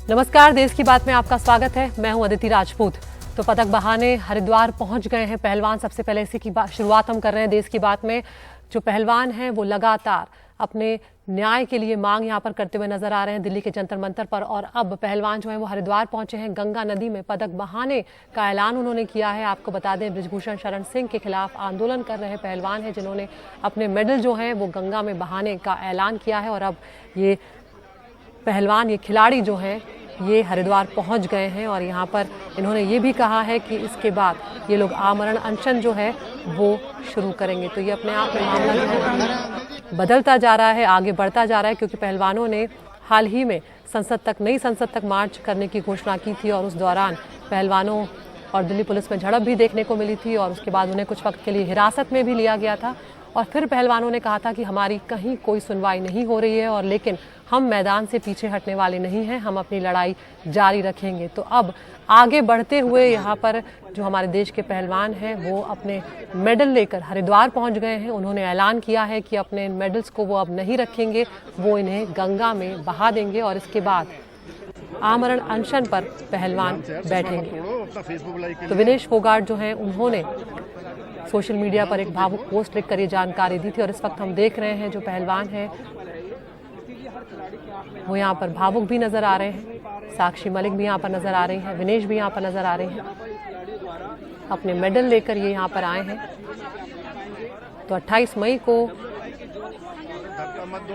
नमस्कार, देश की बात में आपका स्वागत है। मैं हूं अदिति राजपूत। तो पदक बहाने हरिद्वार पहुंच गए हैं पहलवान। सबसे पहले इसी की शुरुआत हम कर रहे हैं देश की बात में। जो पहलवान हैं वो लगातार अपने न्याय के लिए मांग यहां पर करते हुए नजर आ रहे हैं दिल्ली के जंतर मंतर पर। और अब पहलवान जो है वो हरिद्वार पहुंचे हैं। गंगा नदी में पदक बहाने का ऐलान उन्होंने किया है। आपको बता दें, बृजभूषण शरण सिंह के खिलाफ आंदोलन कर रहे पहलवान हैं जिन्होंने अपने मेडल जो हैं वो गंगा में बहाने का ऐलान किया है। और अब ये पहलवान, ये खिलाड़ी जो हैं ये हरिद्वार पहुंच गए हैं। और यहाँ पर इन्होंने ये भी कहा है कि इसके बाद ये लोग आमरण अनशन जो है वो शुरू करेंगे। तो ये अपने आप में मामला जो है बदलता जा रहा है, आगे बढ़ता जा रहा है, क्योंकि पहलवानों ने हाल ही में नई संसद तक मार्च करने की घोषणा की थी। और उस दौरान पहलवानों और दिल्ली पुलिस में झड़प भी देखने को मिली थी। और उसके बाद उन्हें कुछ वक्त के लिए हिरासत में भी लिया गया था। और फिर पहलवानों ने कहा था कि हमारी कहीं कोई सुनवाई नहीं हो रही है, और लेकिन हम मैदान से पीछे हटने वाले नहीं हैं, हम अपनी लड़ाई जारी रखेंगे। तो अब आगे बढ़ते हुए यहाँ पर जो हमारे देश के पहलवान हैं वो अपने मेडल लेकर हरिद्वार पहुँच गए हैं। उन्होंने ऐलान किया है कि अपने मेडल्स को वो अब नहीं रखेंगे, वो इन्हें गंगा में बहा देंगे। और इसके बाद आमरण अनशन पर पहलवान बैठेंगे। तो विनेश फोगाट जो हैं उन्होंने सोशल मीडिया पर एक भावुक पोस्ट लिखकर ये जानकारी दी थी। और इस वक्त हम देख रहे हैं जो पहलवान हैं वो यहाँ पर भावुक भी नजर आ रहे हैं। साक्षी मलिक भी यहाँ पर नजर आ रही हैं, विनेश भी यहाँ पर नजर आ रहे हैं। अपने मेडल लेकर ये यहाँ पर आए हैं। तो 28 मई को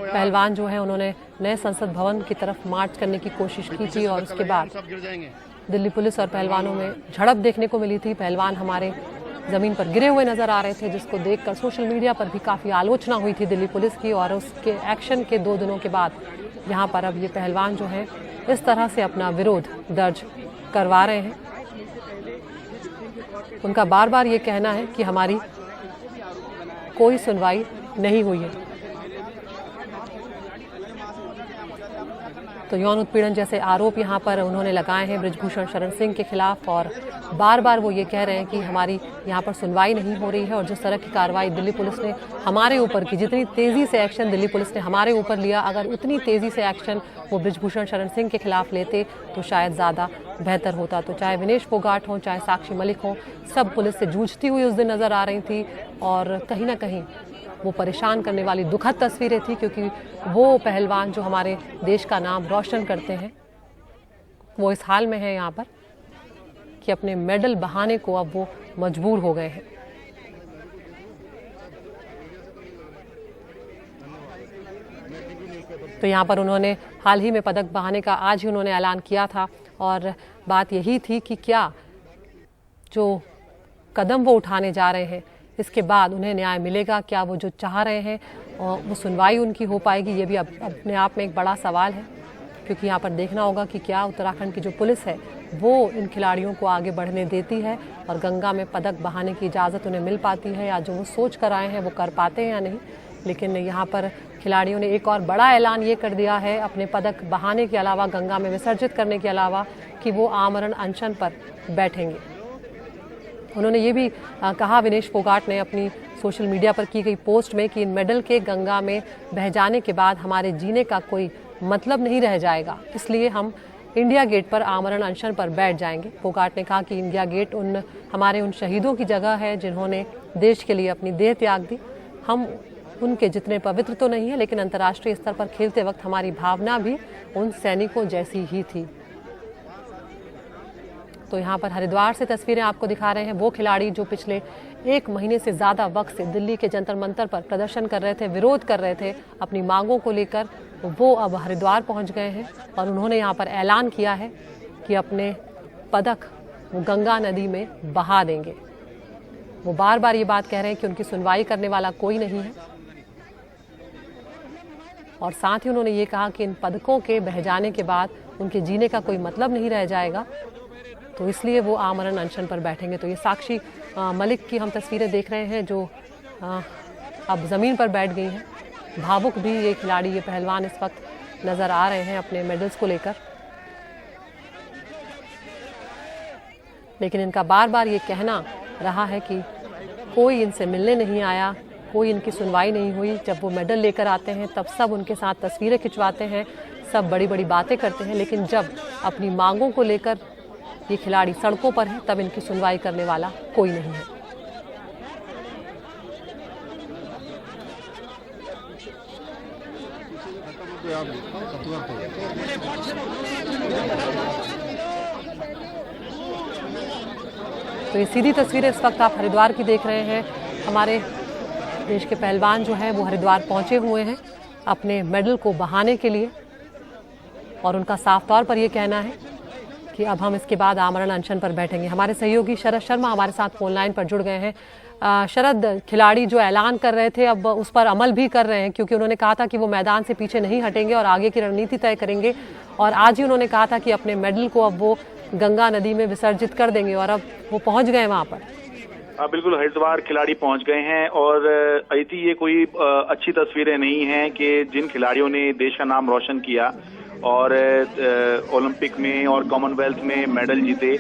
पहलवान जो है उन्होंने नए संसद भवन की तरफ मार्च करने की कोशिश की थी। और उसके बाद दिल्ली पुलिस और पहलवानों में झड़प देखने को मिली थी। पहलवान हमारे जमीन पर गिरे हुए नजर आ रहे थे, जिसको देखकर सोशल मीडिया पर भी काफ़ी आलोचना हुई थी दिल्ली पुलिस की। और उसके एक्शन के 2 दिनों के बाद यहाँ पर अब ये पहलवान जो है इस तरह से अपना विरोध दर्ज करवा रहे हैं। उनका बार बार ये कहना है कि हमारी कोई सुनवाई नहीं हुई है। तो यौन उत्पीड़न जैसे आरोप यहाँ पर उन्होंने लगाए हैं बृजभूषण शरण सिंह के खिलाफ। और बार बार वो ये कह रहे हैं कि हमारी यहाँ पर सुनवाई नहीं हो रही है। और जिस तरह की कार्रवाई दिल्ली पुलिस ने हमारे ऊपर की, जितनी तेज़ी से एक्शन दिल्ली पुलिस ने हमारे ऊपर लिया, अगर उतनी तेज़ी से एक्शन वो बृजभूषण शरण सिंह के खिलाफ लेते तो शायद ज़्यादा बेहतर होता। तो चाहे विनेश फोगाट हों, चाहे साक्षी मलिक हों, सब पुलिस से जूझती हुई उस दिन नज़र आ रही थी। और कहीं ना कहीं वो परेशान करने वाली दुखद तस्वीरें थी, क्योंकि वो पहलवान जो हमारे देश का नाम रोशन करते हैं वो इस हाल में है यहाँ पर कि अपने मेडल बहाने को अब वो मजबूर हो गए हैं। तो यहाँ पर उन्होंने हाल ही में पदक बहाने का आज ही उन्होंने ऐलान किया था। और बात यही थी कि क्या जो कदम वो उठाने जा रहे हैं इसके बाद उन्हें न्याय मिलेगा, क्या वो जो चाह रहे हैं और वो सुनवाई उनकी हो पाएगी, ये भी अपने आप में एक बड़ा सवाल है। क्योंकि यहाँ पर देखना होगा कि क्या उत्तराखंड की जो पुलिस है वो इन खिलाड़ियों को आगे बढ़ने देती है और गंगा में पदक बहाने की इजाज़त उन्हें मिल पाती है, या जो वो सोच कर आए हैं वो कर पाते हैं या नहीं। लेकिन यहाँ पर खिलाड़ियों ने एक और बड़ा ऐलान ये कर दिया है अपने पदक बहाने के अलावा, गंगा में विसर्जित करने के अलावा, कि वो आमरण अनशन पर बैठेंगे। उन्होंने ये भी कहा, विनेश फोगाट ने अपनी सोशल मीडिया पर की गई पोस्ट में, कि इन मेडल के गंगा में बह जाने के बाद हमारे जीने का कोई मतलब नहीं रह जाएगा, इसलिए हम इंडिया गेट पर आमरण अनशन पर बैठ जाएंगे। फोगाट ने कहा कि इंडिया गेट हमारे उन शहीदों की जगह है जिन्होंने देश के लिए अपनी देह त्याग दी। हम उनके जितने पवित्र तो नहीं है, लेकिन अंतर्राष्ट्रीय स्तर पर खेलते वक्त हमारी भावना भी उन सैनिकों जैसी ही थी। तो यहाँ पर हरिद्वार से तस्वीरें आपको दिखा रहे हैं वो खिलाड़ी जो पिछले 1 महीने से ज़्यादा वक्त से दिल्ली के जंतर मंतर पर प्रदर्शन कर रहे थे, विरोध कर रहे थे अपनी मांगों को लेकर, वो अब हरिद्वार पहुँच गए हैं। और उन्होंने यहाँ पर ऐलान किया है कि अपने पदक वो गंगा नदी में बहा देंगे। वो बार बार ये बात कह रहे हैं कि उनकी सुनवाई करने वाला कोई नहीं है। और साथ ही उन्होंने ये कहा कि इन पदकों के बह जाने के बाद उनके जीने का कोई मतलब नहीं रह जाएगा, तो इसलिए वो आमरण अनशन पर बैठेंगे। तो ये साक्षी मलिक की हम तस्वीरें देख रहे हैं जो अब ज़मीन पर बैठ गई हैं। भावुक भी ये खिलाड़ी, ये पहलवान इस वक्त नज़र आ रहे हैं अपने मेडल्स को लेकर। लेकिन इनका बार बार ये कहना रहा है कि कोई इनसे मिलने नहीं आया, कोई इनकी सुनवाई नहीं हुई। जब वो मेडल लेकर आते हैं तब सब उनके साथ तस्वीरें खिंचवाते हैं, सब बड़ी बड़ी बातें करते हैं, लेकिन जब अपनी मांगों को लेकर ये खिलाड़ी सड़कों पर हैं तब इनकी सुनवाई करने वाला कोई नहीं है। तो ये सीधी तस्वीरें इस वक्त आप हरिद्वार की देख रहे हैं। हमारे देश के पहलवान जो हैं वो हरिद्वार पहुंचे हुए हैं अपने मेडल को बहाने के लिए, और उनका साफ तौर पर यह कहना है कि अब हम इसके बाद आमरण अनशन पर बैठेंगे। हमारे सहयोगी शरद शर्मा हमारे साथ फोन लाइन पर जुड़ गए हैं। शरद, खिलाड़ी जो ऐलान कर रहे थे अब उस पर अमल भी कर रहे हैं, क्योंकि उन्होंने कहा था कि वो मैदान से पीछे नहीं हटेंगे और आगे की रणनीति तय करेंगे, और आज ही उन्होंने कहा था कि अपने मेडल को अब वो गंगा नदी में विसर्जित कर देंगे, और अब वो पहुंच गए वहां पर। बिल्कुल, हरिद्वार खिलाड़ी पहुंच गए हैं, और अदिति ये कोई अच्छी तस्वीरें नहीं हैं कि जिन खिलाड़ियों ने देश का नाम रोशन किया और ओलंपिक में और कॉमनवेल्थ में मेडल जीते,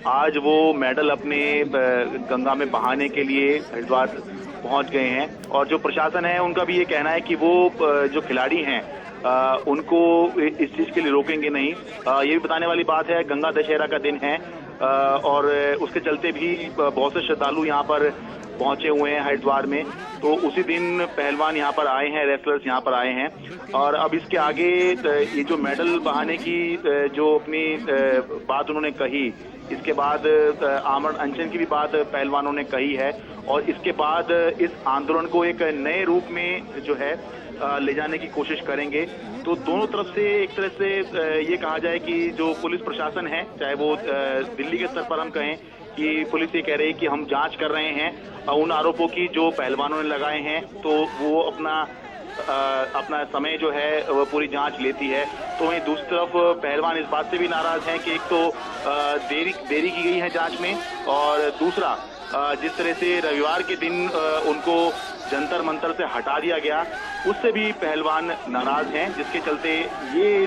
आज वो मेडल अपने गंगा में बहाने के लिए हरिद्वार पहुंच गए हैं। और जो प्रशासन है उनका भी ये कहना है कि वो जो खिलाड़ी हैं उनको इस चीज के लिए रोकेंगे नहीं। ये भी बताने वाली बात है, गंगा दशहरा का दिन है और उसके चलते भी बहुत से श्रद्धालु यहाँ पर पहुंचे हुए हैं हरिद्वार में। तो उसी दिन पहलवान यहाँ पर आए हैं, रेसलर्स यहाँ पर आए हैं, और अब इसके आगे ये जो मेडल बहाने की जो अपनी बात उन्होंने कही, इसके बाद आमरण अनशन की भी बात पहलवानों ने कही है, और इसके बाद इस आंदोलन को एक नए रूप में जो है ले जाने की कोशिश करेंगे। तो दोनों तरफ से एक तरह से ये कहा जाए कि जो पुलिस प्रशासन है, चाहे वो दिल्ली के स्तर पर हम कहें कि पुलिस ये कह रही है कि हम जांच कर रहे हैं उन आरोपों की जो पहलवानों ने लगाए हैं, तो वो अपना समय जो है वो पूरी जांच लेती है। तो वहीं दूसरी तरफ पहलवान इस बात से भी नाराज हैं कि एक तो देरी की गई है जांच में, और दूसरा जिस तरह से रविवार के दिन उनको जंतर मंतर से हटा दिया गया, उससे भी पहलवान नाराज हैं, जिसके चलते ये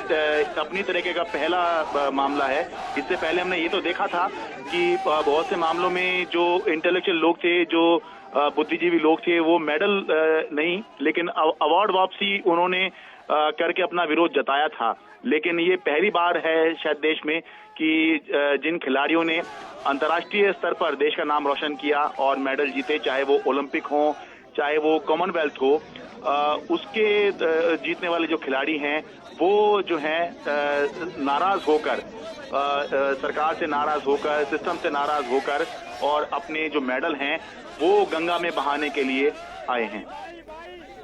अपनी तरीके का पहला मामला है। इससे पहले हमने ये तो देखा था कि बहुत से मामलों में जो इंटेलेक्चुअल लोग थे, जो बुद्धिजीवी लोग थे, वो मेडल नहीं लेकिन अवार्ड वापसी उन्होंने करके अपना विरोध जताया था। लेकिन ये पहली बार है शायद देश में कि जिन खिलाड़ियों ने अंतर्राष्ट्रीय स्तर पर देश का नाम रोशन किया और मेडल जीते, चाहे वो ओलंपिक हो चाहे वो कॉमनवेल्थ हो, उसके जीतने वाले जो खिलाड़ी हैं वो जो हैं नाराज होकर, सरकार से नाराज होकर, सिस्टम से नाराज होकर, और अपने जो मेडल हैं वो गंगा में बहाने के लिए आए हैं।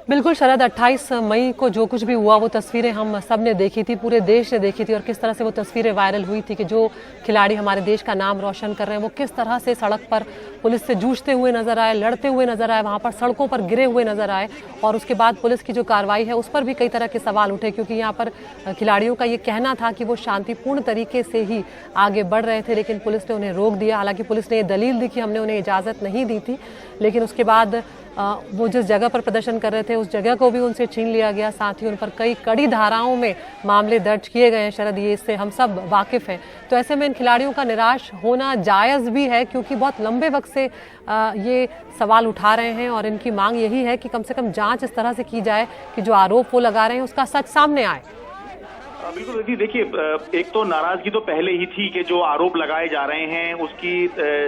बिल्कुल शरद, 28 मई को जो कुछ भी हुआ वो तस्वीरें हम सब ने देखी थी, पूरे देश ने देखी थी, और किस तरह से वो तस्वीरें वायरल हुई थी कि जो खिलाड़ी हमारे देश का नाम रोशन कर रहे हैं वो किस तरह से सड़क पर पुलिस से जूझते हुए नजर आए, लड़ते हुए नजर आए, वहां पर सड़कों पर गिरे हुए नजर आए। और उसके बाद पुलिस की जो कार्रवाई है उस पर भी कई तरह के सवाल उठे, क्योंकि यहाँ पर खिलाड़ियों का ये कहना था कि वो शांतिपूर्ण तरीके से ही आगे बढ़ रहे थे, लेकिन पुलिस ने उन्हें रोक दिया। हालांकि पुलिस ने ये दलील दी कि हमने उन्हें इजाजत नहीं दी थी, लेकिन उसके बाद वो जिस जगह पर प्रदर्शन कर रहे थे उस जगह को भी उनसे छीन लिया गया। साथ ही उन पर कई कड़ी धाराओं में मामले दर्ज किए गए हैं। शरद, ये इससे हम सब वाकिफ हैं। तो ऐसे में इन खिलाड़ियों का निराश होना जायज़ भी है, क्योंकि बहुत लंबे वक्त से ये सवाल उठा रहे हैं, और इनकी मांग यही है कि कम से कम जांच इस तरह से की जाए कि जो आरोप वो लगा रहे हैं उसका सच सामने आए। बिल्कुल देखिए, एक तो नाराजगी तो पहले ही थी कि जो आरोप लगाए जा रहे हैं उसकी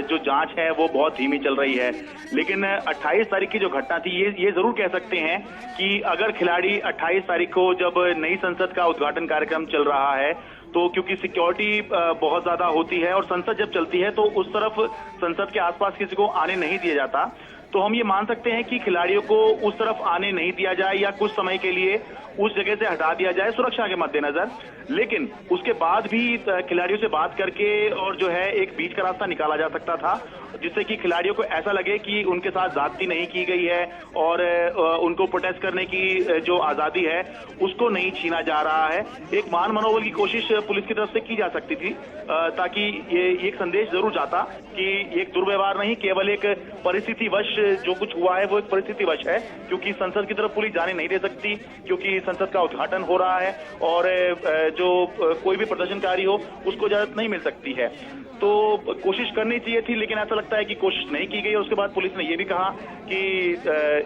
जो जांच है वो बहुत धीमी चल रही है। लेकिन 28 तारीख की जो घटना थी, ये जरूर कह सकते हैं कि अगर खिलाड़ी 28 तारीख को जब नई संसद का उद्घाटन कार्यक्रम चल रहा है, तो क्योंकि सिक्योरिटी बहुत ज्यादा होती है और संसद जब चलती है तो उस तरफ संसद के आसपास किसी को आने नहीं दिया जाता, तो हम ये मान सकते हैं कि खिलाड़ियों को उस तरफ आने नहीं दिया जाए या कुछ समय के लिए उस जगह से हटा दिया जाए सुरक्षा के मद्देनजर। लेकिन उसके बाद भी खिलाड़ियों से बात करके और जो है एक बीच का रास्ता निकाला जा सकता था, जिससे कि खिलाड़ियों को ऐसा लगे कि उनके साथ ज्यादती नहीं की गई है और उनको प्रोटेस्ट करने की जो आजादी है उसको नहीं छीना जा रहा है। एक मान मनोबल की कोशिश पुलिस की तरफ से की जा सकती थी, ताकि ये एक संदेश जरूर जाता कि एक दुर्व्यवहार नहीं, केवल एक परिस्थितिवश जो कुछ हुआ है वो एक परिस्थितिवश है, क्योंकि संसद की तरफ पुलिस जाने नहीं दे सकती, क्योंकि संसद का उद्घाटन हो रहा है और जो कोई भी प्रदर्शनकारी हो उसको इजाजत नहीं मिल सकती है। तो कोशिश करनी चाहिए थी, लेकिन ऐसा लगता है कि कोशिश नहीं की गई। उसके बाद पुलिस ने यह भी कहा कि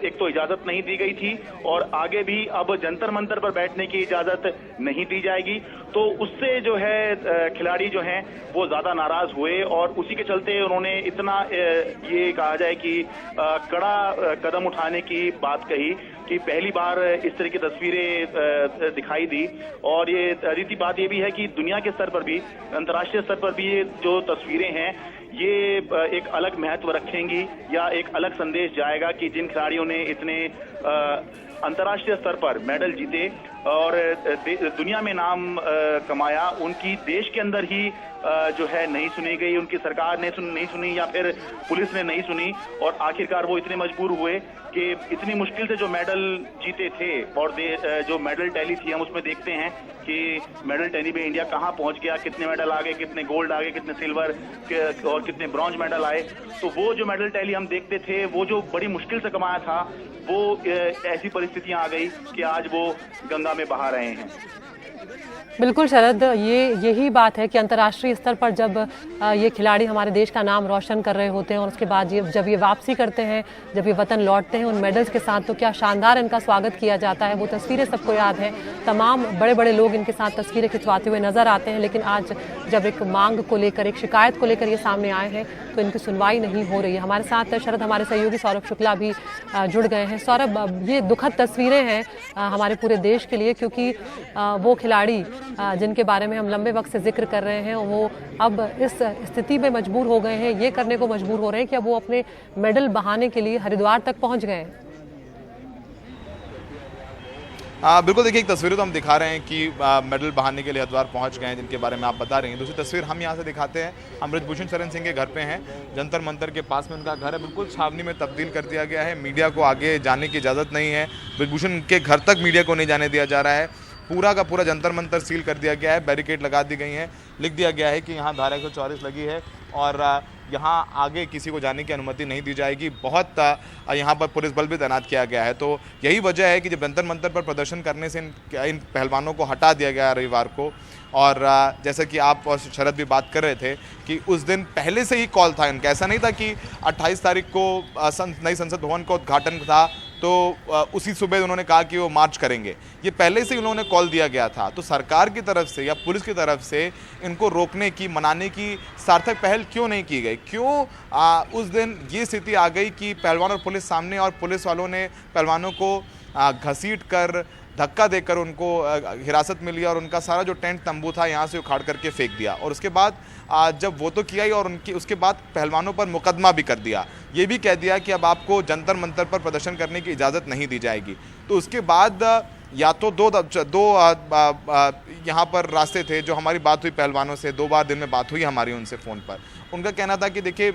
एक तो इजाजत नहीं दी गई थी और आगे भी अब जंतर मंतर पर बैठने की इजाजत नहीं दी जाएगी। तो उससे जो है खिलाड़ी जो हैं वो ज्यादा नाराज हुए और उसी के चलते उन्होंने इतना ये कहा जाए कि कड़ा कदम उठाने की बात कही कि पहली बार इस तरह की तस्वीरें दिखाई दी। और ये रीति बात ये भी है कि दुनिया के स्तर पर भी, अंतर्राष्ट्रीय स्तर पर भी ये जो तस्वीरें हैं ये एक अलग महत्व रखेंगी या एक अलग संदेश जाएगा कि जिन खिलाड़ियों ने इतने अंतर्राष्ट्रीय स्तर पर मेडल जीते और दुनिया में नाम कमाया, उनकी देश के अंदर ही जो है नहीं सुनी गई, उनकी सरकार ने नहीं सुनी या फिर पुलिस ने नहीं सुनी और आखिरकार वो इतने मजबूर हुए कि इतनी मुश्किल से जो मेडल जीते थे और जो मेडल टैली थी हम उसमें देखते हैं कि मेडल टैली में इंडिया कहां पहुंच गया, कितने मेडल आ गए, कितने गोल्ड आ गए, कितने सिल्वर और कितने ब्रॉन्ज मेडल आए। तो वो जो मेडल टैली हम देखते थे वो जो बड़ी मुश्किल से कमाया था वो ऐसी परिस्थितियां आ गई कि आज वो गंगा में बहा रहे हैं। बिल्कुल शरद, यही बात है कि अंतर्राष्ट्रीय स्तर पर जब ये खिलाड़ी हमारे देश का नाम रोशन कर रहे होते हैं और उसके बाद जब ये वापसी करते हैं, जब ये वतन लौटते हैं उन मेडल्स के साथ, तो क्या शानदार इनका स्वागत किया जाता है। वो तस्वीरें सबको याद है, तमाम बड़े बड़े लोग इनके साथ तस्वीरें खिंचवाते हुए नजर आते हैं। लेकिन आज जब एक मांग को लेकर, एक शिकायत को लेकर ये सामने आए हैं तो इनकी सुनवाई नहीं हो रही है। हमारे साथ शरद हमारे सहयोगी सौरभ शुक्ला भी जुड़ गए हैं। सौरभ, ये दुखद तस्वीरें हैं हमारे पूरे देश के लिए, क्योंकि वो खिलाड़ी जिनके बारे में हम लंबे वक्त से जिक्र कर रहे हैं वो अब इस स्थिति में मजबूर हो गए हैं, ये करने को मजबूर हो रहे हैं कि अब वो अपने मेडल बहाने के लिए हरिद्वार तक पहुंच गए हैं। बिल्कुल, देखिए एक तस्वीर तो हम दिखा रहे हैं कि मेडल बहाने के लिए हरिद्वार पहुंच गए हैं, जिनके बारे में आप बता रही हैं। दूसरी तस्वीर हम यहां से दिखाते हैं, हम बृजभूषण शरण सिंह के घर पे हैं, जंतर मंतर के पास में उनका घर है, बिल्कुल छावनी में तब्दील कर दिया गया है। मीडिया को आगे जाने की इजाज़त नहीं है, बृजभूषण के घर तक मीडिया को नहीं जाने दिया जा रहा है। पूरा का पूरा जंतर मंतर सील कर दिया गया है, बैरिकेड लगा दी गई हैं, लिख दिया गया है कि यहाँ धारा 144 लगी है और यहाँ आगे किसी को जाने की अनुमति नहीं दी जाएगी। बहुत यहाँ पर पुलिस बल भी तैनात किया गया है। तो यही वजह है कि जब जंतर मंतर पर प्रदर्शन करने से इन पहलवानों को हटा दिया गया रविवार को। और जैसा कि आप और शरद भी बात कर रहे थे कि उस दिन पहले से ही कॉल था इनका, ऐसा नहीं था कि 28 तारीख को नई संसद भवन का उद्घाटन था तो उसी सुबह उन्होंने कहा कि वो मार्च करेंगे। ये पहले से ही उन्होंने कॉल दिया गया था। तो सरकार की तरफ से या पुलिस की तरफ से इनको रोकने की, मनाने की सार्थक पहल क्यों नहीं की गई? क्यों उस दिन ये स्थिति आ गई कि पहलवान और पुलिस सामने और पुलिस वालों ने पहलवानों को घसीट कर, धक्का देकर उनको हिरासत में लिया और उनका सारा जो टेंट तंबू था यहाँ से उखाड़ करके फेंक दिया। और उसके बाद जब वो तो किया ही, और उसके बाद पहलवानों पर मुकदमा भी कर दिया। ये भी कह दिया कि अब आपको जंतर मंतर पर प्रदर्शन करने की इजाज़त नहीं दी जाएगी। तो उसके बाद या तो दो यहाँ पर रास्ते थे। जो हमारी बात हुई पहलवानों से, 2 बार दिन में बात हुई हमारी उनसे फ़ोन पर। उनका कहना था कि देखिए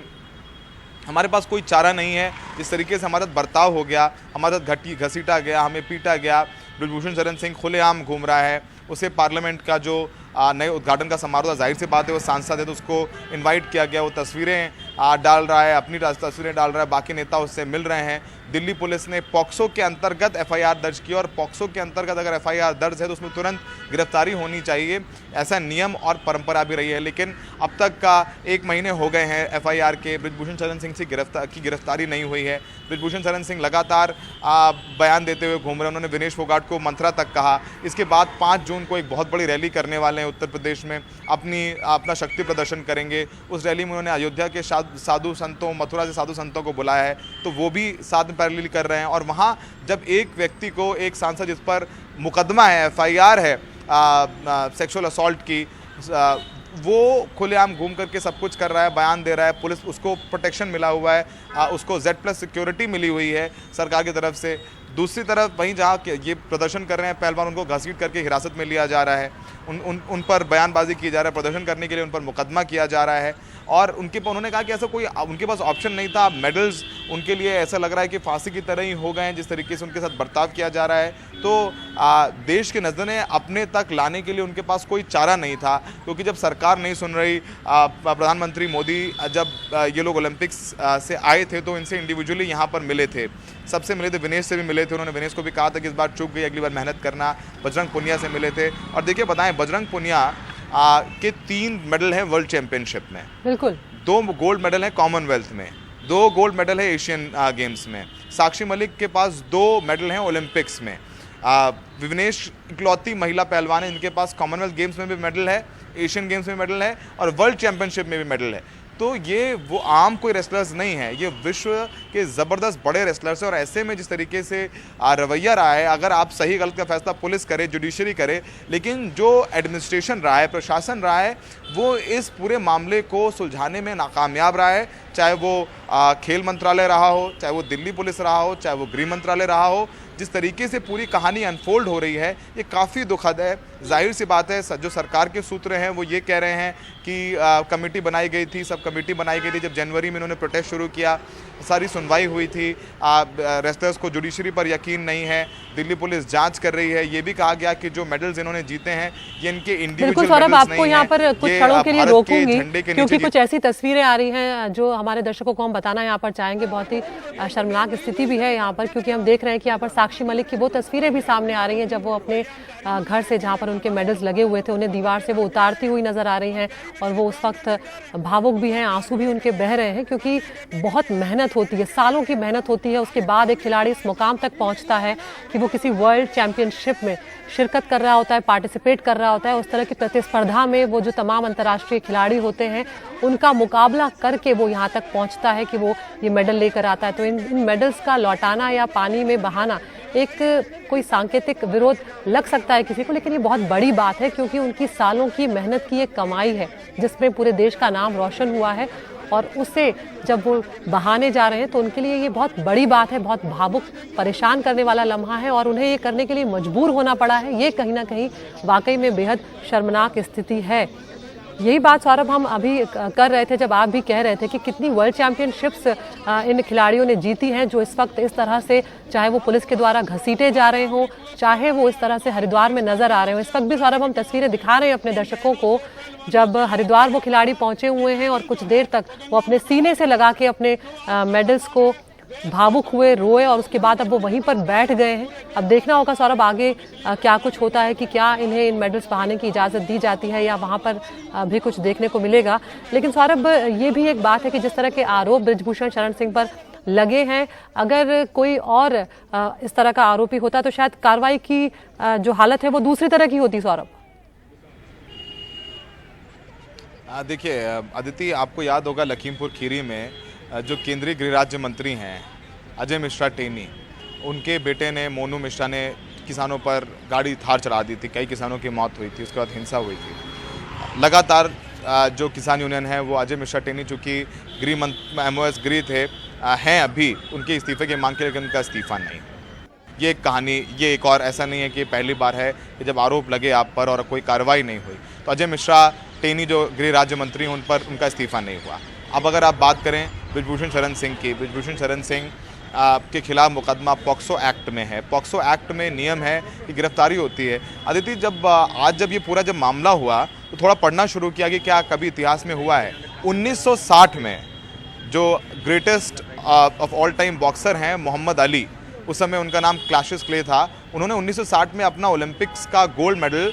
हमारे पास कोई चारा नहीं है, जिस तरीके से हमारा बर्ताव हो गया, हमारा घसीटा गया, हमें पीटा गया। बृजभूषण शरण सिंह खुलेआम घूम रहा है, उसे पार्लियामेंट का जो नए उद्घाटन का समारोह था, जाहिर सी बात है वो सांसद है तो उसको इनवाइट किया गया, वो तस्वीरें डाल रहा है, अपनी तस्वीरें डाल रहा है, बाकी नेता उससे मिल रहे हैं। दिल्ली पुलिस ने पॉक्सो के अंतर्गत एफआईआर दर्ज की और पॉक्सो के अंतर्गत अगर एफआईआर दर्ज है तो उसमें तुरंत गिरफ्तारी होनी चाहिए, ऐसा नियम और परंपरा भी रही है। लेकिन अब तक का 1 महीने हो गए हैं एफआईआर के, बृजभूषण शरण सिंह से गिरफ्तारी नहीं हुई है। बृजभूषण शरण सिंह लगातार बयान देते हुए घूम रहे हैं। उन्होंने विनेश फोगाट को मंत्रा तक कहा। इसके बाद 5 जून को एक बहुत बड़ी रैली करने वाले हैं उत्तर प्रदेश में, अपना शक्ति प्रदर्शन करेंगे। उस रैली में उन्होंने अयोध्या के साधु संतों, मथुरा से साधु संतों को बुलाया है, तो वो भी साथ में पैरेलल कर रहे हैं। और वहाँ जब एक व्यक्ति को, एक सांसद जिस पर मुकदमा है, एफआईआर है सेक्सुअल असॉल्ट की, वो खुलेआम घूम करके सब कुछ कर रहा है, बयान दे रहा है, पुलिस उसको प्रोटेक्शन मिला हुआ है, उसको Z+ सिक्योरिटी मिली हुई है सरकार की तरफ से। दूसरी तरफ वहीं जहाँ ये प्रदर्शन कर रहे हैं पहलवान, उनको घसीट करके हिरासत में लिया जा रहा है, उन पर बयानबाजी की जा रहा है, प्रदर्शन करने के लिए उन पर मुकदमा किया जा रहा है। और उन्होंने कहा कि ऐसा कोई उनके पास ऑप्शन नहीं था। मेडल्स उनके लिए ऐसा लग रहा है कि फांसी की तरह ही हो गए हैं जिस तरीके से उनके साथ बर्ताव किया जा रहा है। तो देश के नज़रें अपने तक लाने के लिए उनके पास कोई चारा नहीं था, क्योंकि जब सरकार नहीं सुन रही, प्रधानमंत्री मोदी जब ये लोग ओलंपिक्स से आए थे तो इनसे इंडिविजुअली यहाँ पर मिले थे, सबसे मिले थे, विनेश से भी मिले थे। उन्होंने विनेश को भी कहा था कि इस बार चूक गई, अगली बार मेहनत करना। बजरंग पुनिया से मिले थे। और देखिए बताएं, बजरंग पुनिया के 3 मेडल हैं वर्ल्ड चैंपियनशिप में, बिल्कुल 2 गोल्ड मेडल हैं कॉमनवेल्थ में, 2 गोल्ड मेडल है एशियन गेम्स में। साक्षी मलिक के पास 2 मेडल हैं ओलंपिक्स में। विनेश इकलौती महिला पहलवान है इनके पास कॉमनवेल्थ गेम्स में भी मेडल है, एशियन गेम्स में मेडल है और वर्ल्ड चैंपियनशिप में भी मेडल है। तो ये वो आम कोई रेसलर्स नहीं है, ये विश्व के ज़बरदस्त बड़े रेसलर्स हैं। और ऐसे में जिस तरीके से रवैया रहा है, अगर आप सही गलत का फैसला पुलिस करे, जुडिशरी करे, लेकिन जो एडमिनिस्ट्रेशन रहा है, प्रशासन रहा है, वो इस पूरे मामले को सुलझाने में नाकामयाब रहा है। चाहे वो खेल मंत्रालय रहा हो, चाहे वो दिल्ली पुलिस रहा हो, चाहे वो गृह मंत्रालय रहा हो, जिस तरीके से पूरी कहानी अनफोल्ड हो रही है ये काफ़ी दुखद है। जाहिर सी बात है, जो सरकार के सूत्र हैं वो ये कह रहे हैं कि कमेटी बनाई गई थी, सब कमेटी बनाई गई थी। जब जनवरी में इन्होंने प्रोटेस्ट शुरू किया, सारी सुनवाई हुई थी, रेसलर्स को जुडिशरी पर यकीन नहीं है, दिल्ली पुलिस जांच कर रही है। ये भी कहा गया कि जो मेडल्स इन्होंने जीते हैं ये इनके इंडिविजुअल मेडल्स नहीं हैं। आपको यहाँ पर कुछ क्षणों के लिए रोकूंगी क्योंकि कुछ ऐसी तस्वीरें आ रही हैं जो हमारे दर्शकों को हम बताना यहाँ पर चाहेंगे। बहुत ही शर्मनाक स्थिति भी है यहाँ पर, क्योंकि हम देख रहे हैं कि यहाँ पर साक्षी मलिक की वो तस्वीरें भी सामने आ रही हैं जब वो अपने घर से, जहाँ पर उनके मेडल्स लगे हुए थे, उन्हें दीवार से वो उतारती हुई नजर आ रही हैं। और वो उस वक्त भावुक भी हैं, आंसू भी उनके बह रहे हैं, क्योंकि बहुत मेहनत होती है, सालों की मेहनत होती है। उसके बाद एक खिलाड़ी इस मुकाम तक पहुंचता है कि वो किसी वर्ल्ड चैंपियनशिप में शिरकत कर रहा होता है, पार्टिसिपेट कर रहा होता है। उस तरह की प्रतिस्पर्धा में वो जो तमाम अंतर्राष्ट्रीय खिलाड़ी होते हैं उनका मुकाबला करके वो यहाँ तक पहुँचता है कि वो ये मेडल लेकर आता है। तो इन मेडल्स का लौटाना या पानी में बहाना एक कोई सांकेतिक विरोध लग सकता है किसी को, लेकिन ये बहुत बड़ी बात है, क्योंकि उनकी सालों की मेहनत की एक कमाई है जिसमें पूरे देश का नाम रोशन हुआ है। और उससे जब वो बहाने जा रहे हैं तो उनके लिए ये बहुत बड़ी बात है, बहुत भावुक, परेशान करने वाला लम्हा है। और उन्हें ये करने के लिए मजबूर होना पड़ा है, ये कहीं ना कहीं वाकई में बेहद शर्मनाक स्थिति है। यही बात सौरभ हम अभी कर रहे थे जब आप भी कह रहे थे कि कितनी वर्ल्ड चैंपियनशिप्स इन खिलाड़ियों ने जीती हैं जो इस वक्त इस तरह से, चाहे वो पुलिस के द्वारा घसीटे जा रहे हों, चाहे वो इस तरह से हरिद्वार में नजर आ रहे हों। इस वक्त भी सौरभ हम तस्वीरें दिखा रहे हैं अपने दर्शकों को, जब हरिद्वार वो खिलाड़ी पहुंचे हुए हैं और कुछ देर तक वो अपने सीने से लगा के अपने मेडल्स को भावुक हुए, रोए, और उसके बाद अब वो वहीं पर बैठ गए हैं। अब देखना होगा सौरभ आगे क्या कुछ होता है, कि क्या इन्हें इन मेडल्स बहाने की इजाज़त दी जाती है या वहाँ पर भी कुछ देखने को मिलेगा। लेकिन सौरभ ये भी एक बात है कि जिस तरह के आरोप बृजभूषण शरण सिंह पर लगे हैं, अगर कोई और इस तरह का आरोपी होता तो शायद कार्रवाई की जो हालत है वो दूसरी तरह की होती। सौरभ देखिए अदिति, आपको याद होगा लखीमपुर खीरी में जो केंद्रीय गृह राज्य मंत्री हैं अजय मिश्रा टेनी, उनके बेटे ने, मोनू मिश्रा ने किसानों पर गाड़ी थार चढ़ा दी थी, कई किसानों की मौत हुई थी, उसके बाद हिंसा हुई थी। लगातार जो किसान यूनियन है वो अजय मिश्रा टेनी चूँकि गृह MOS गृह थे, हैं अभी उनके इस्तीफे की मांग के, लेकिन उनका इस्तीफा नहीं। ये एक कहानी, ये एक और ऐसा नहीं है कि पहली बार है कि जब आरोप लगे आप पर और कोई कार्रवाई नहीं हुई। तो अजय मिश्रा टेनी जो गृह राज्य मंत्री हैं उन पर उनका इस्तीफा नहीं हुआ। अब अगर आप बात करें बृजभूषण शरण सिंह की, बृजभूषण शरण सिंह के खिलाफ मुकदमा पॉक्सो एक्ट में है। पॉक्सो एक्ट में नियम है कि गिरफ्तारी होती है। अदिति, जब ये पूरा मामला हुआ तो थोड़ा पढ़ना शुरू किया कि क्या कभी इतिहास में हुआ है। 1960 में जो greatest of all time boxer हैं मोहम्मद अली, उस समय उनका नाम क्लैशियस क्ले था, उन्होंने 1960 में अपना ओलंपिक्स का गोल्ड मेडल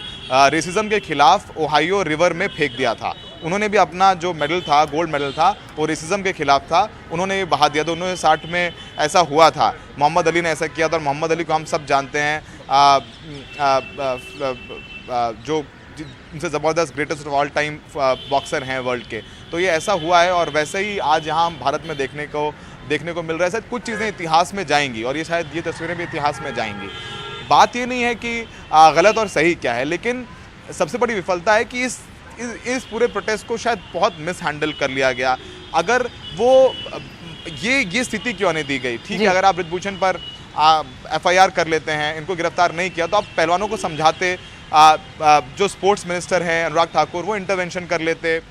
रेसिज्म के खिलाफ ओहायो रिवर में फेंक दिया था। उन्होंने भी अपना जो मेडल था, गोल्ड मेडल था, वो रेसिज्म के खिलाफ था, उन्होंने ये बहा दिया। तो 1960 में ऐसा हुआ था, मोहम्मद अली ने ऐसा किया था। और मोहम्मद अली को हम सब जानते हैं, जो उनसे ज़बरदस्त greatest of all time boxer हैं वर्ल्ड के। तो ये ऐसा हुआ है और वैसे ही आज यहाँ हम भारत में देखने को मिल रहा है। शायद कुछ चीज़ें इतिहास में जाएंगी और ये शायद ये तस्वीरें भी इतिहास में जाएंगी। बात ये नहीं है कि गलत और सही क्या है, लेकिन सबसे बड़ी विफलता है कि इस पूरे प्रोटेस्ट को शायद बहुत मिस हैंडल कर लिया गया। अगर वो ये स्थिति क्यों नहीं दी गई। ठीक है, अगर आप बृजभूषण पर FIR कर लेते हैं, इनको गिरफ्तार नहीं किया, तो आप पहलवानों को समझाते, जो स्पोर्ट्स मिनिस्टर हैं अनुराग ठाकुर वो इंटरवेंशन कर लेते।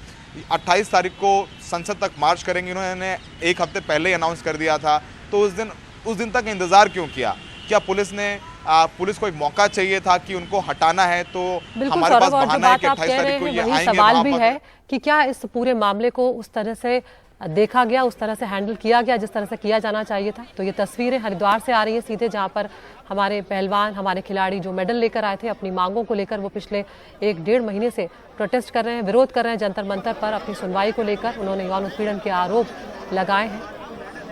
28 तारीख को संसद तक मार्च करेंगे, इन्होंने एक हफ्ते पहले ही अनाउंस कर दिया था, तो उस दिन तक इंतज़ार क्यों किया? क्या पुलिस को एक मौका चाहिए था कि उनको हटाना है, तो हमारे पास बहाना है कि 28 तारीख को ये आएंगे। सवाल भी है कि क्या इस पूरे मामले को उस तरह से देखा गया, उस तरह से हैंडल किया गया जिस तरह से किया जाना चाहिए था? तो ये तस्वीरें हरिद्वार से आ रही है सीधे, जहां पर हमारे पहलवान, हमारे खिलाड़ी जो मेडल लेकर आए थे अपनी मांगों को लेकर, वो पिछले 1-1.5 महीने से प्रोटेस्ट कर रहे हैं, विरोध कर रहे हैं जंतर मंतर पर अपनी सुनवाई को लेकर। उन्होंने यौन उत्पीड़न के आरोप लगाए हैं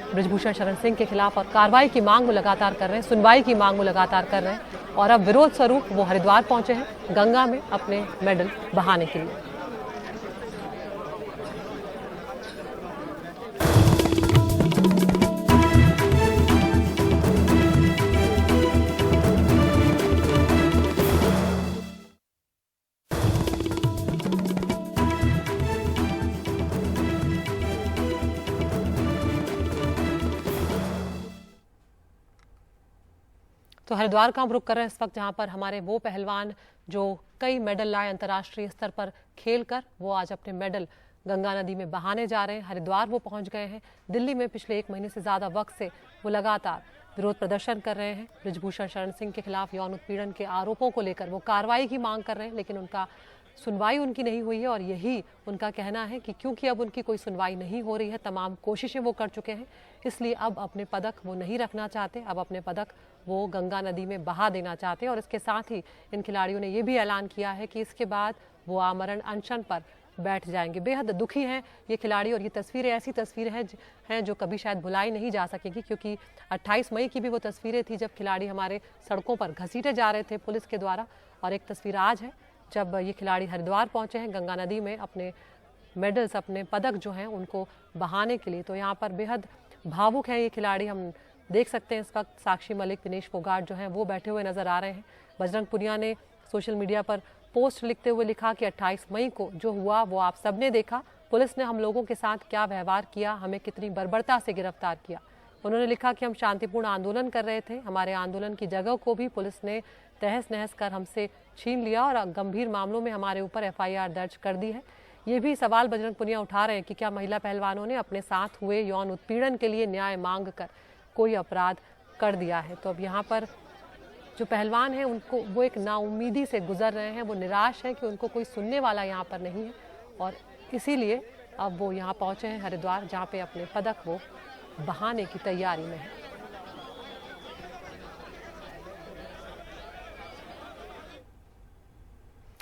बृजभूषण शरण सिंह के खिलाफ, और कार्रवाई की मांग वो लगातार कर रहे हैं, सुनवाई की मांग वो लगातार कर रहे हैं, और अब विरोध स्वरूप वो हरिद्वार पहुंचे हैं गंगा में अपने मेडल बहाने के लिए। तो हरिद्वार का हम रुक कर रहे हैं इस वक्त, जहां पर हमारे वो पहलवान जो कई मेडल लाए अंतर्राष्ट्रीय स्तर पर खेल कर, वो आज अपने मेडल गंगा नदी में बहाने जा रहे हैं। हरिद्वार वो पहुंच गए हैं। दिल्ली में पिछले 1 महीने से ज़्यादा वक्त से वो लगातार विरोध प्रदर्शन कर रहे हैं बृजभूषण शरण सिंह के खिलाफ यौन उत्पीड़न के आरोपों को लेकर। वो कार्रवाई की मांग कर रहे हैं, लेकिन उनका सुनवाई उनकी नहीं हुई है, और यही उनका कहना है कि क्योंकि अब उनकी कोई सुनवाई नहीं हो रही है, तमाम कोशिशें वो कर चुके हैं, इसलिए अब अपने पदक वो नहीं रखना चाहते, अब अपने पदक वो गंगा नदी में बहा देना चाहते हैं। और इसके साथ ही इन खिलाड़ियों ने ये भी ऐलान किया है कि इसके बाद वो आमरण अनशन पर बैठ जाएंगे। बेहद दुखी हैं ये खिलाड़ी, और ये तस्वीरें ऐसी तस्वीरें हैं जो कभी शायद भुलाई नहीं जा सकेगी, क्योंकि 28 मई की भी वो तस्वीरें थी जब खिलाड़ी हमारे सड़कों पर घसीटे जा रहे थे पुलिस के द्वारा, और एक तस्वीर आज है जब ये खिलाड़ी हरिद्वार पहुंचे हैं गंगा नदी में अपने मेडल्स, अपने पदक जो हैं उनको बहाने के लिए। तो यहाँ पर बेहद भावुक हैं ये खिलाड़ी, हम देख सकते हैं इस वक्त साक्षी मलिक, दिनेश फोगाट जो हैं वो बैठे हुए नजर आ रहे हैं। बजरंग पुनिया ने सोशल मीडिया पर पोस्ट लिखते हुए लिखा कि 28 मई को जो हुआ वो आप सबने देखा, पुलिस ने हम लोगों के साथ क्या व्यवहार किया, हमें कितनी बर्बरता से गिरफ्तार किया। उन्होंने लिखा कि हम शांतिपूर्ण आंदोलन कर रहे थे, हमारे आंदोलन की जगह को भी पुलिस ने तहस नहस कर हमसे छीन लिया, और गंभीर मामलों में हमारे ऊपर FIR दर्ज कर दी है। ये भी सवाल बजरंग पुनिया उठा रहे हैं कि क्या महिला पहलवानों ने अपने साथ हुए यौन उत्पीड़न के लिए न्याय मांग कर कोई अपराध कर दिया है। तो अब यहाँ पर जो पहलवान हैं उनको वो एक नाउमीदी से गुजर रहे हैं, वो निराश हैं कि उनको कोई सुनने वाला यहाँ पर नहीं है, और इसीलिए अब वो यहाँ पहुँचे हैं हरिद्वार, जहाँ पे अपने पदक वो बहाने की तैयारी में है।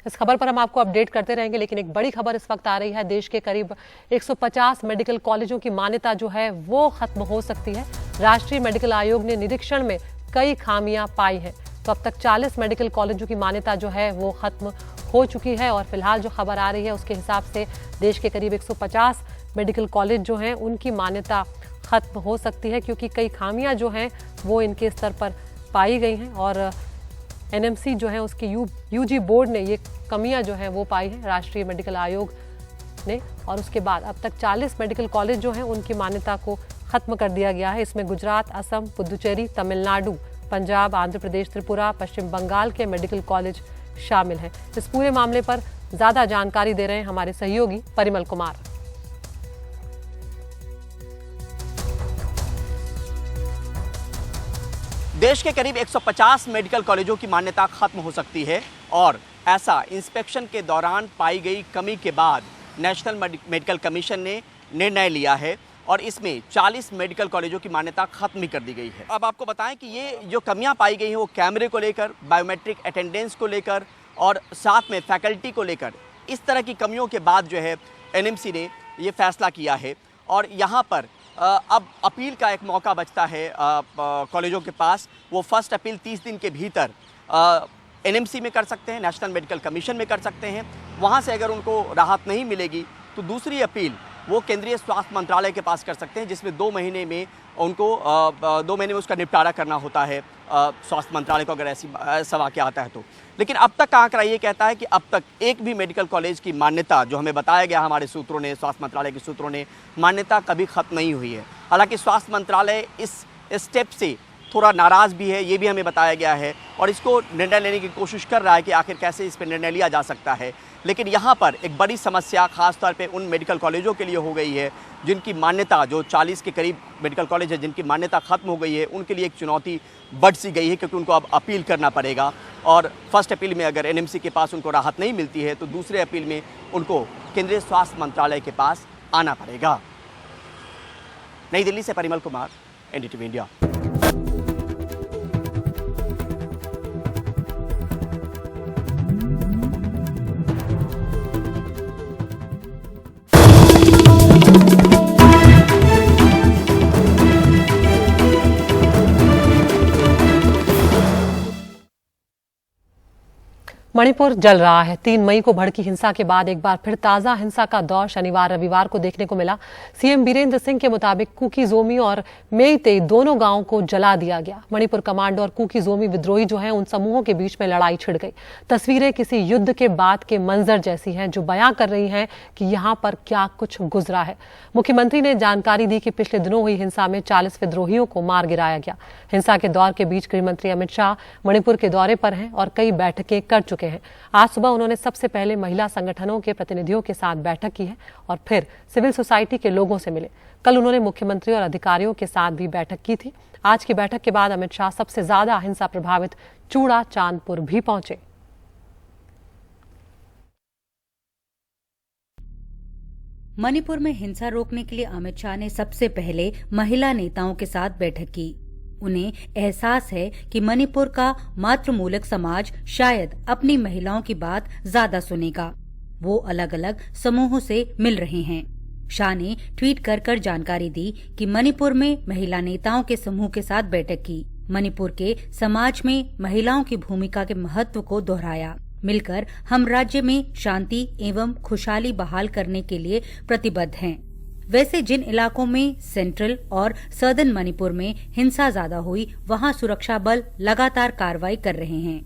इस खबर पर हम आपको अपडेट करते रहेंगे, लेकिन एक बड़ी खबर इस वक्त आ रही है। देश के करीब 150 मेडिकल कॉलेजों की मान्यता जो है वो खत्म हो सकती है। राष्ट्रीय मेडिकल आयोग ने निरीक्षण में कई खामियां पाई हैं, तो अब तक 40 मेडिकल कॉलेजों की मान्यता जो है वो खत्म हो चुकी है, और फिलहाल जो खबर आ रही है उसके हिसाब से देश के करीब 150 मेडिकल कॉलेज जो हैं उनकी मान्यता खत्म हो सकती है, क्योंकि कई खामियां जो हैं वो इनके स्तर पर पाई गई हैं, और NMC जो है उसकी UG बोर्ड ने ये कमियां जो हैं वो पाई हैं राष्ट्रीय मेडिकल आयोग ने, और उसके बाद अब तक 40 मेडिकल कॉलेज जो हैं उनकी मान्यता को खत्म कर दिया गया है। इसमें गुजरात, असम, पुदुचेरी, तमिलनाडु, पंजाब, आंध्र प्रदेश, त्रिपुरा, पश्चिम बंगाल के मेडिकल कॉलेज शामिल हैं। इस पूरे मामले पर ज्यादा जानकारी दे रहे हैं हमारे सहयोगी परिमल कुमार। देश के करीब 150 मेडिकल कॉलेजों की मान्यता खत्म हो सकती है, और ऐसा इंस्पेक्शन के दौरान पाई गई कमी के बाद नेशनल मेडिकल कमीशन ने निर्णय लिया है, और इसमें 40 मेडिकल कॉलेजों की मान्यता खत्म भी कर दी गई है। अब आपको बताएं कि ये जो कमियां पाई गई हैं वो कैमरे को लेकर, बायोमेट्रिक अटेंडेंस को लेकर, और साथ में फैकल्टी को लेकर, इस तरह की कमियों के बाद जो है NMC ने ये फैसला किया है। और यहाँ पर अब अपील का एक मौका बचता है कॉलेजों के पास। वो फर्स्ट अपील 30 दिन के भीतर NMC में कर सकते हैं, नेशनल मेडिकल कमीशन में कर सकते हैं। वहाँ से अगर उनको राहत नहीं मिलेगी तो दूसरी अपील वो केंद्रीय स्वास्थ्य मंत्रालय के पास कर सकते हैं, जिसमें 2 महीने में उनको 2 महीने में उसका निपटारा करना होता है स्वास्थ्य मंत्रालय को, अगर ऐसा वाक़या आता है तो। लेकिन अब तक का आंकड़ा ये कहता है कि अब तक एक भी मेडिकल कॉलेज की मान्यता, जो हमें बताया गया हमारे सूत्रों ने, स्वास्थ्य मंत्रालय के सूत्रों ने, मान्यता कभी ख़त्म नहीं हुई है। हालांकि स्वास्थ्य मंत्रालय इस स्टेप से थोड़ा नाराज़ भी है, ये भी हमें बताया गया है, और इसको निर्णय लेने की कोशिश कर रहा है कि आखिर कैसे इस पर निर्णय लिया जा सकता है। लेकिन यहाँ पर एक बड़ी समस्या खास तौर पे उन मेडिकल कॉलेजों के लिए हो गई है जिनकी मान्यता, जो 40 के करीब मेडिकल कॉलेज है जिनकी मान्यता ख़त्म हो गई है, उनके लिए एक चुनौती बढ़ सी गई है, क्योंकि उनको अब अपील करना पड़ेगा। और फर्स्ट अपील में अगर एनएमसी के पास उनको राहत नहीं मिलती है तो दूसरे अपील में उनको केंद्रीय स्वास्थ्य मंत्रालय के पास आना पड़ेगा। नई दिल्ली से परिमल कुमार, एनडीटीवी इंडिया। मणिपुर जल रहा है। 3 मई को भड़की हिंसा के बाद एक बार फिर ताजा हिंसा का दौर शनिवार रविवार को देखने को मिला। सीएम बीरेंद्र सिंह के मुताबिक कुकी जोमी और मेईते दोनों गांवों को जला दिया गया। मणिपुर कमांडो और कुकी जोमी विद्रोही जो हैं, उन समूहों के बीच में लड़ाई छिड़ गई। तस्वीरें किसी युद्ध के बाद के मंजर जैसी हैं, जो बयां कर रही हैं कि यहां पर क्या कुछ गुजरा है। मुख्यमंत्री ने जानकारी दी कि पिछले दिनों हुई हिंसा में 40 विद्रोहियों को मार गिराया गया। हिंसा के दौर के बीच गृहमंत्री अमित शाह मणिपुर के दौरे पर हैं और कई बैठकें कर चुके हैं। आज सुबह उन्होंने सबसे पहले महिला संगठनों के प्रतिनिधियों के साथ बैठक की है और फिर सिविल सोसाइटी के लोगों से मिले। कल उन्होंने मुख्यमंत्री और अधिकारियों के साथ भी बैठक की थी। आज की बैठक के बाद अमित शाह सबसे ज्यादा हिंसा प्रभावित चूड़ा चांदपुर भी पहुंचे। मणिपुर में हिंसा रोकने के लिए अमित शाह ने सबसे पहले महिला नेताओं के साथ बैठक की। उन्हें एहसास है कि मणिपुर का मातृमूलक समाज शायद अपनी महिलाओं की बात ज्यादा सुनेगा। वो अलग अलग समूहों से मिल रहे हैं। शाह ने ट्वीट कर जानकारी दी कि मणिपुर में महिला नेताओं के समूह के साथ बैठक की। मणिपुर के समाज में महिलाओं की भूमिका के महत्व को दोहराया। मिलकर हम राज्य में शांति एवं खुशहाली बहाल करने के लिए प्रतिबद्ध हैं। वैसे जिन इलाकों में सेंट्रल और सदर्न मणिपुर में हिंसा ज्यादा हुई, वहां सुरक्षा बल लगातार कार्रवाई कर रहे हैं।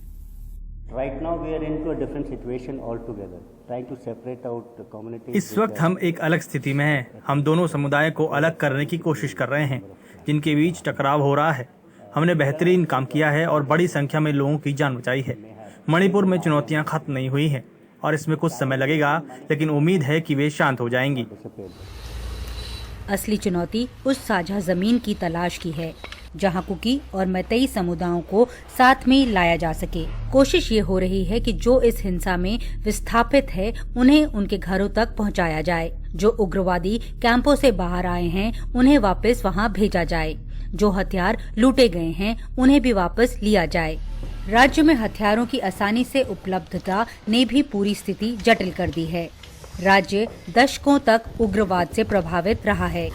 Right now we are into a different situation altogether, trying to separate out the communities. इस वक्त हम एक अलग स्थिति में हैं। हम दोनों समुदाय को अलग करने की कोशिश कर रहे हैं, जिनके बीच टकराव हो रहा है। हमने बेहतरीन काम किया है और बड़ी संख्या में लोगों की जान बचाई है। मणिपुर में चुनौतियां खत्म नहीं हुई हैं और इसमें कुछ समय लगेगा, लेकिन उम्मीद है कि वे शांत हो जाएंगी। असली चुनौती उस साझा जमीन की तलाश की है, जहां कुकी और मैतेई समुदायों को साथ में लाया जा सके। कोशिश ये हो रही है कि जो इस हिंसा में विस्थापित है, उन्हें उनके घरों तक पहुंचाया जाए। जो उग्रवादी कैंपों से बाहर आए हैं, उन्हें वापस वहां भेजा जाए। जो हथियार लूटे गए हैं, उन्हें भी वापस लिया जाए। राज्य में हथियारों की आसानी से उपलब्धता ने भी पूरी स्थिति जटिल कर दी है। राज्य दशकों तक उग्रवाद से प्रभावित रहा है।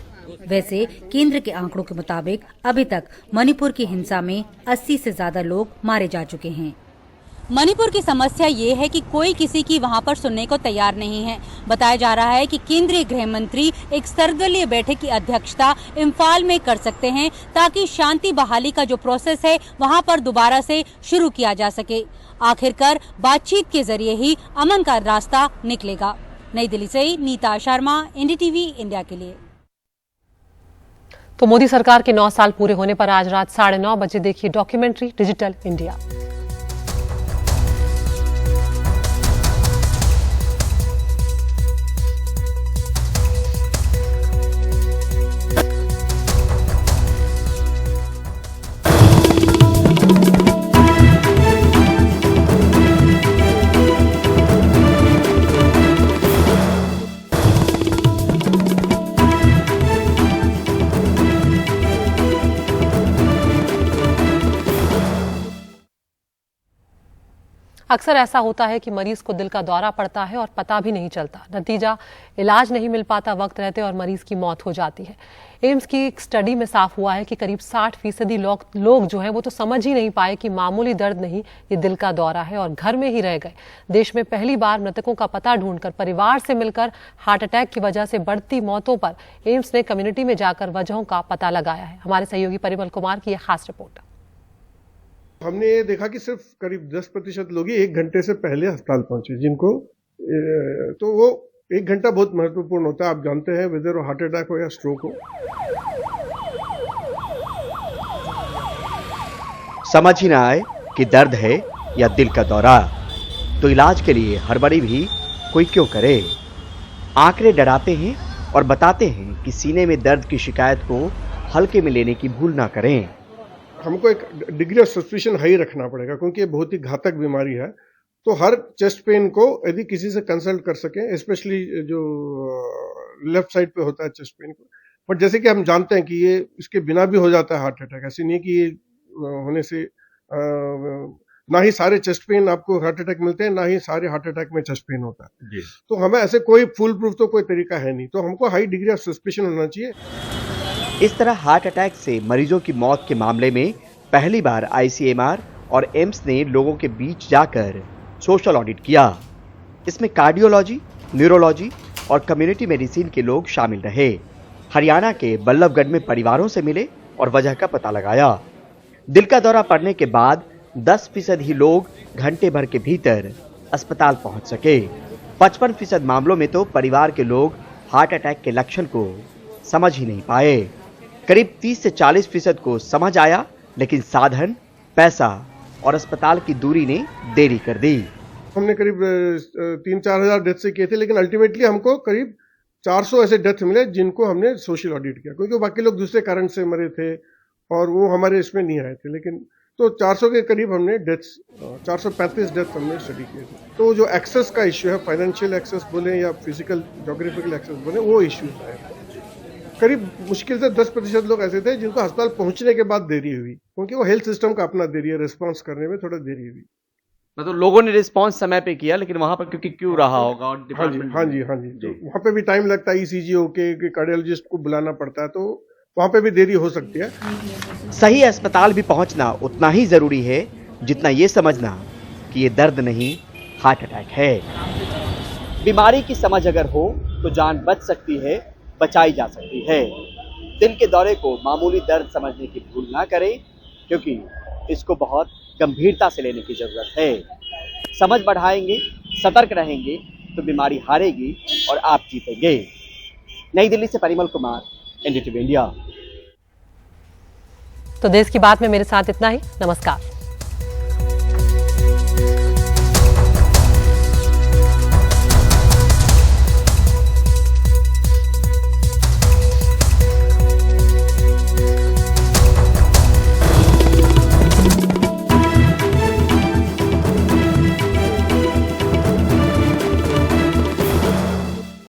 वैसे केंद्र के आंकड़ों के मुताबिक अभी तक मणिपुर की हिंसा में 80 से ज्यादा लोग मारे जा चुके हैं। मणिपुर की समस्या ये है कि कोई किसी की वहां पर सुनने को तैयार नहीं है। बताया जा रहा है कि केंद्रीय गृह मंत्री एक सर्वदलीय बैठक की अध्यक्षता इम्फाल में कर सकते हैं, ताकि शांति बहाली का जो प्रोसेस है वहां पर दोबारा से शुरू किया जा सके। आखिरकार बातचीत के जरिए ही अमन का रास्ता निकलेगा। नई दिल्ली से नीता शर्मा, एनडीटीवी इंडिया के लिए। तो मोदी सरकार के 9 साल पूरे होने पर आज रात 9:30 बजे देखिए डॉक्यूमेंट्री डिजिटल इंडिया। अक्सर ऐसा होता है कि मरीज को दिल का दौरा पड़ता है और पता भी नहीं चलता। नतीजा इलाज नहीं मिल पाता वक्त रहते और मरीज की मौत हो जाती है। एम्स की एक स्टडी में साफ हुआ है कि करीब 60% लोग जो हैं वो तो समझ ही नहीं पाए कि मामूली दर्द नहीं, ये दिल का दौरा है, और घर में ही रह गए। देश में पहली बार मृतकों का पता ढूंढकर परिवार से मिलकर हार्ट अटैक की वजह से बढ़ती मौतों पर एम्स ने कम्युनिटी में जाकर वजहों का पता लगाया है। हमारे सहयोगी परिमल कुमार की यह खास रिपोर्ट। हमने ये देखा कि सिर्फ करीब 10% लोग ही 1 घंटे से पहले अस्पताल पहुंचे, जिनको तो वो 1 घंटा बहुत महत्वपूर्ण होता है। आप जानते हैं, वेदर हार्ट अटैक हो या स्ट्रोक हो। समझ ही ना आए कि दर्द है या दिल का दौरा, तो इलाज के लिए हड़बड़ी भी कोई क्यों करे। आंकड़े डराते हैं और बताते हैं कि सीने में दर्द की शिकायत को हल्के में लेने की भूल ना करें। हमको एक डिग्री ऑफ सस्पिशन हाई रखना पड़ेगा, क्योंकि ये बहुत ही घातक बीमारी है। तो हर चेस्ट पेन को यदि किसी से कंसल्ट कर सके, स्पेशली जो लेफ्ट साइड पे होता है चेस्ट पेन को, बट जैसे कि हम जानते हैं कि ये इसके बिना भी हो जाता है हार्ट अटैक। ऐसी नहीं कि ये होने से ना ही सारे चेस्ट पेन आपको हार्ट अटैक मिलते हैं, ना ही सारे हार्ट अटैक में चेस्ट पेन होता है। तो हमें ऐसे कोई फुल प्रूफ तो कोई तरीका है नहीं, तो हमको हाई डिग्री ऑफ सस्पिशन होना चाहिए। इस तरह हार्ट अटैक से मरीजों की मौत के मामले में पहली बार आईसीएमआर और एम्स ने लोगों के बीच जाकर सोशल ऑडिट किया। इसमें कार्डियोलॉजी, न्यूरोलॉजी और कम्युनिटी मेडिसिन के लोग शामिल रहे। हरियाणा के बल्लभगढ़ में परिवारों से मिले और वजह का पता लगाया। दिल का दौरा पड़ने के बाद 10% ही लोग घंटे भर के भीतर अस्पताल पहुंच सके। 55% मामलों में तो परिवार के लोग हार्ट अटैक के लक्षण को समझ ही नहीं पाए। करीब 30 से 40% को समझ आया, लेकिन साधन, पैसा और अस्पताल की दूरी ने देरी कर दी। हमने करीब 3-4 हजार डेथ से किए थे, लेकिन अल्टीमेटली हमको करीब 400 ऐसे डेथ मिले जिनको हमने सोशल ऑडिट किया, क्योंकि बाकी लोग दूसरे कारण से मरे थे और वो हमारे इसमें नहीं आए थे। लेकिन तो 400 के करीब हमने डेथ्स, 435 डेथ हमने स्टडी किए थे। तो जो एक्सेस का इश्यू है, फाइनेंशियल एक्सेस बोले या फिजिकल जोग्राफिकल एक्सेस बोले, वो इश्यू है। करीब मुश्किल से 10% लोग ऐसे थे जिनको अस्पताल पहुंचने के बाद देरी हुई, क्योंकि वो हेल्थ सिस्टम का अपना देरी है, रिस्पॉन्स करने में थोड़ा देरी हुई। मतलब लोगों ने रिस्पांस समय पे किया, लेकिन वहां पर क्योंकि क्यों रहा होगा और हाँ जी। तो वहाँ पे भी टाइम लगता है, ईसीजी होके कार्डियोलॉजिस्ट को बुलाना पड़ता है, तो वहाँ पे भी देरी हो सकती है। सही अस्पताल भी पहुंचना उतना ही जरूरी है जितना ये समझना कि ये दर्द नहीं, हार्ट अटैक है। बीमारी की समझ अगर हो तो जान बच सकती है, बचाई जा सकती है। दिल के दौरे को मामूली दर्द समझने की भूल ना करें, क्योंकि इसको बहुत गंभीरता से लेने की जरूरत है। समझ बढ़ाएंगे, सतर्क रहेंगे तो बीमारी हारेगी और आप जीतेंगे। नई दिल्ली से परिमल कुमार, एनडीटीवी इंडिया। तो देश की बात में मेरे साथ इतना ही। नमस्कार।